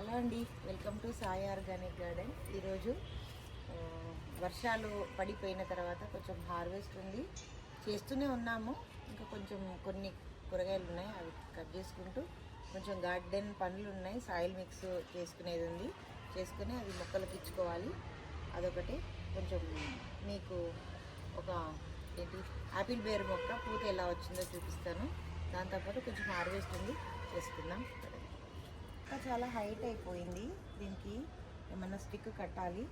Hello అండి, welcome to Sai organic garden. ఈరోజు వర్షాలు పడిపోయిన తర్వాత కొంచెం హార్వెస్ట్ ఉంది, చేస్తూనే ఉన్నాము. ఇంకా కొంచెం కొన్ని కూరగాయలు ఉన్నాయి, అవి కట్ చేసుకుంటూ కొంచెం గార్డెన్ పనులు ఉన్నాయి. సాయిల్ మిక్స్ చేసుకునేది ఉంది, చేసుకుని అది మొక్కలకి ఇచ్చుకోవాలి. అదొకటి. కొంచెం మీకు ఒక యాపిల్ బేర్ మొక్క పూత ఎలా వచ్చిందో చూపిస్తాను. దాంతోపాటు కొంచెం హార్వెస్ట్ ఉంది, చేసుకుందాం. చాలా హైట్ అయిపోయింది, దీనికి ఏమన్నా స్టిక్ కట్టాలి.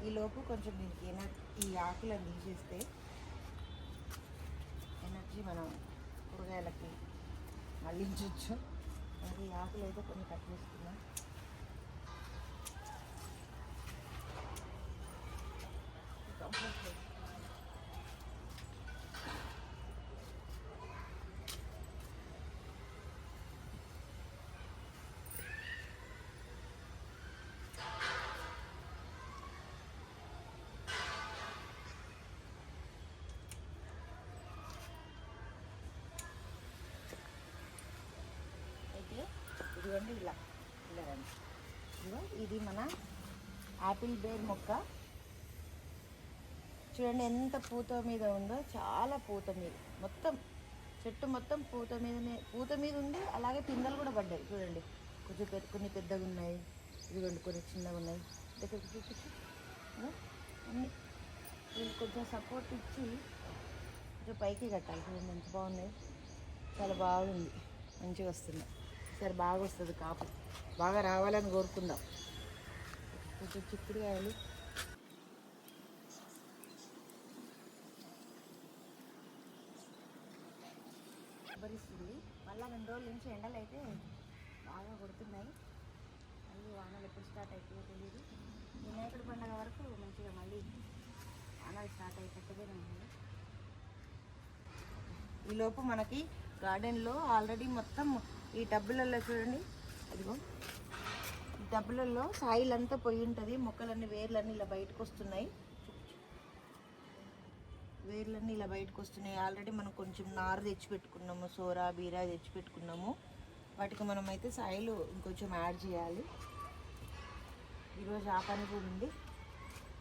ఈలోపు కొంచెం దీనికి ఈ ఆకులను తీసేస్తే ఎనర్జీ మనం కూరగాయలకి మళ్ళించవచ్చు. మరి ఈ ఆకులు అయితే కొన్ని కట్ చేసుకుందాం. ఇదిగోండి, ఇలా రండి. ఇదిగో ఇది మన యాపిల్ బేర్ మొక్క. చూడండి ఎంత పూత మీద ఉందో, చాలా పూత మీద, మొత్తం చెట్టు మొత్తం పూత మీద ఉంది. అలాగే పిందెలు కూడా పడ్డాయి. చూడండి, కొన్ని పెద్దగా ఉన్నాయి, ఇదిగోండి కొన్ని చిన్నగా ఉన్నాయి. దగ్గర చూపించి అన్నీ వీళ్ళు కొంచెం సపోర్ట్ ఇచ్చి కొంచెం పైకి కట్టాలి. చూడండి ఎంత బాగున్నాయి, చాలా బాగుంది, మంచిగా వస్తుంది. సరే, బాగా వస్తుంది, కాపు బాగా రావాలని కోరుకుందాం. కొంచెం చిక్కుడుకాయలు భరిస్తుంది. మళ్ళీ 2 రోజుల నుంచి ఎండలు అయితే బాగా కొడుతున్నాయి. మళ్ళీ వానలు ఎప్పుడు స్టార్ట్ అవుతుందో తెలియదు. వినాయకుడి పండుగ వరకు మంచిగా మళ్ళీ వానలు స్టార్ట్ అయ్యేటట్టుగానే ఉంది. ఈలోపు మనకి గార్డెన్లో ఆల్రెడీ మొత్తం ఈ టబ్బులలో చూడండి, అదిగో ఈ టబ్బులలో సాయిల్ అంతా పోయి ఉంటుంది. మొక్కలన్నీ వేర్లన్నీ ఇలా బయటకు వస్తున్నాయి. వేర్లన్నీ ఇలా బయటకు వస్తున్నాయి. ఆల్రెడీ మనం కొంచెం నారు తెచ్చిపెట్టుకున్నాము, సోరా బీరా తెచ్చిపెట్టుకున్నాము. వాటికి మనం అయితే సాయిల్ ఇంకొంచెం యాడ్ చేయాలి. ఈరోజు ఆ పని కూడా ఉంది.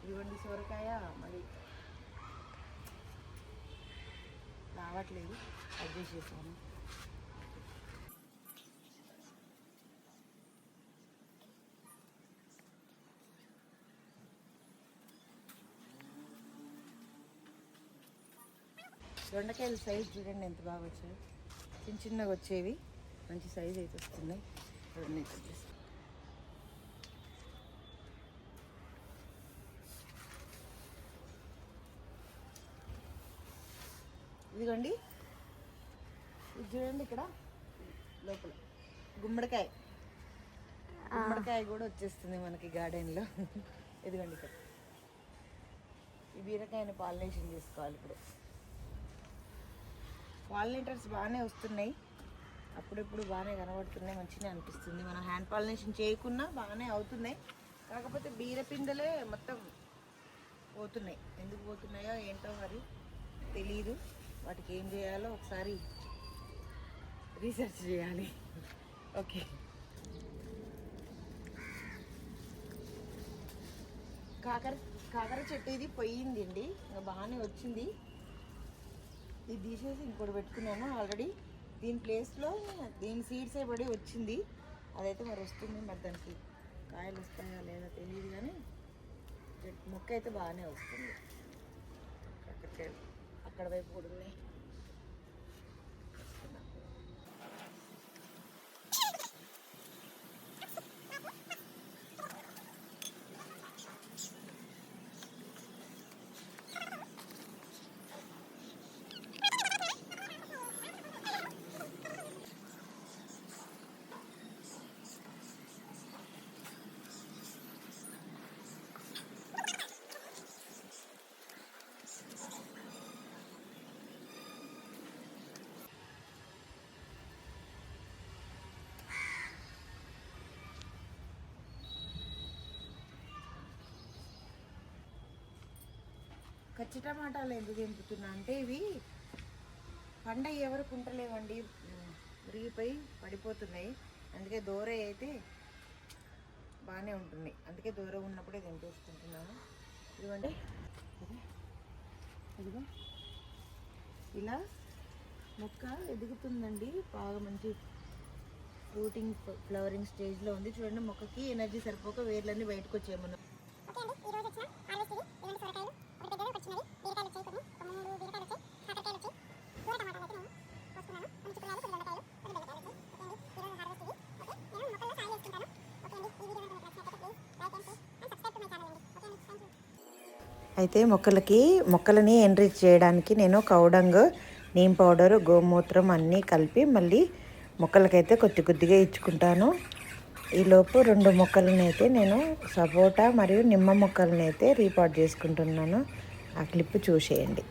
ఇదిగోండి సోరకాయ మరి రావట్లేదు, అడ్జస్ట్ చేసాను. దొండకాయల సైజ్ చూడండి ఎంత బాగా వచ్చాయి. చిన్నగా వచ్చేవి మంచి సైజ్ అయితే వస్తున్నాయి. ఇదిగోండి, ఇది చూడండి, ఇక్కడ లోపల గుమ్మడికాయ కూడా వచ్చేస్తుంది మనకి గార్డెన్లో. ఇదిగోండి, ఇక్కడ ఈ బీరకాయని పాలినేషన్ చేసుకోవాలి. ఇప్పుడు పాలినేటర్స్ బాగానే వస్తున్నాయి, అప్పుడప్పుడు బాగానే కనబడుతున్నాయి, మంచిగా అనిపిస్తుంది. మనం హ్యాండ్ పాలినేషన్ చేయకున్నా బాగానే అవుతున్నాయి. కాకపోతే బీరపిందెలే మొత్తం పోతున్నాయి. ఎందుకు పోతున్నాయో ఏంటో మరి తెలీదు. వాటికి ఏం చేయాలో ఒకసారి రీసెర్చ్ చేయాలి. ఓకే, కాకర చెట్టు ఇది పోయింది అండి, ఇంకా బాగానే వచ్చింది. ఇది తీసేసి ఇంకోటి పెట్టుకున్నాను ఆల్రెడీ. దీని ప్లేస్లో దీని సీడ్స్ పడి వచ్చింది. అదైతే మరి వస్తుంది, మరి దానికి కాయలు వస్తాయా లేదా తెలియదు, కానీ మొక్క అయితే బాగానే వస్తుంది. అక్కడ వైపు కూడా ఉన్నాయి. కచ్చి టమాటాలు ఎందుకు తెంపుతున్నా అంటే, ఇవి పండగ ఎవరికి ఉంటలేవండి, విరిగిపోయి పడిపోతున్నాయి. అందుకే దూర అయితే బాగానే ఉంటుంది. అందుకే దూరం ఉన్నప్పుడే తెంపేసుకుంటున్నాను. ఇదిగోండి, ఇదిగో ఇలా మొక్క ఎదుగుతుందండి. బాగా మంచి ఫ్రూటింగ్ ఫ్లవరింగ్ స్టేజ్లో ఉంది. చూడండి, మొక్కకి ఎనర్జీ సరిపోక వేర్లన్నీ బయటకు వచ్చేయమన్నా. అయితే మొక్కలని ఎంరిచ్ చేయడానికి నేను కౌడంగ్, నీమ్ పౌడర్, గోమూత్రం అన్నీ కలిపి మళ్ళీ మొక్కలకైతే కొద్దిగా ఇచ్చుకుంటాను. ఈలోపు 2 మొక్కలని అయితే నేను సపోటా మరియు నిమ్మ మొక్కలని అయితే రీపాట్ చేసుకుంటున్నాను. ఆ క్లిప్ చూసేయండి.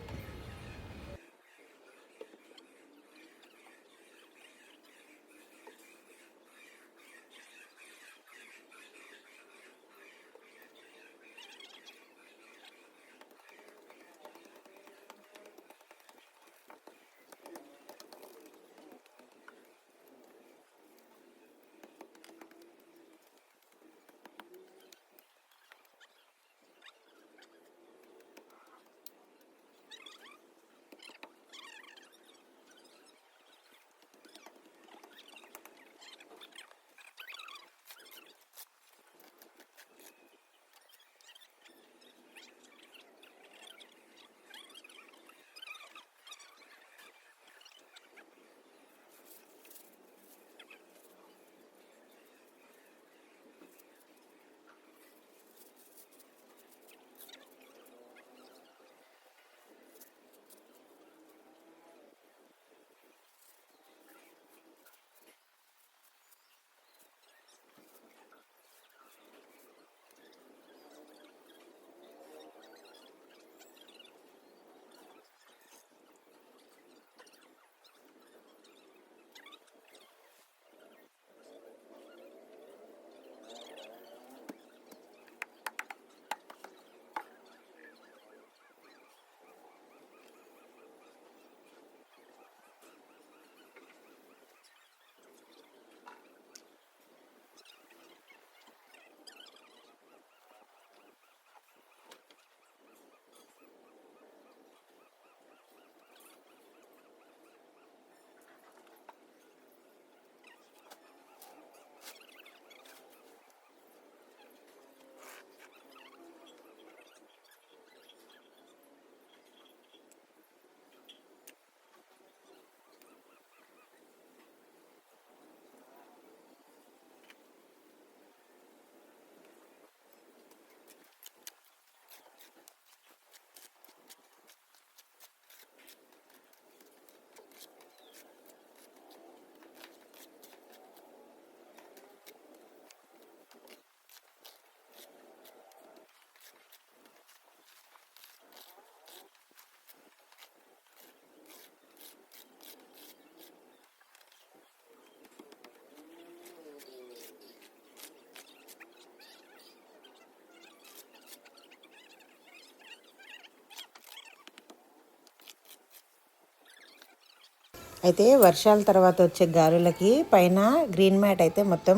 అయితే వర్షాల తర్వాత వచ్చే గాలులకి పైన గ్రీన్ మ్యాట్ అయితే మొత్తం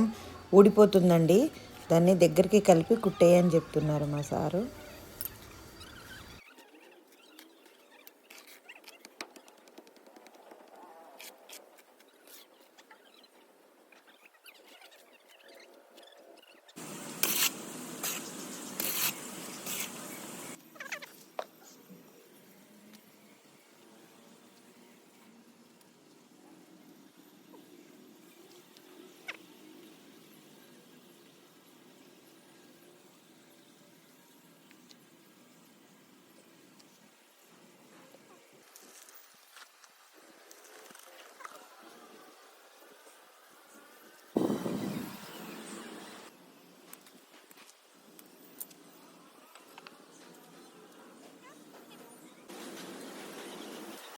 ఊడిపోతుందండి. దాన్ని దగ్గరికి కలిపి కుట్టేయని చెప్తున్నారు మా సారు.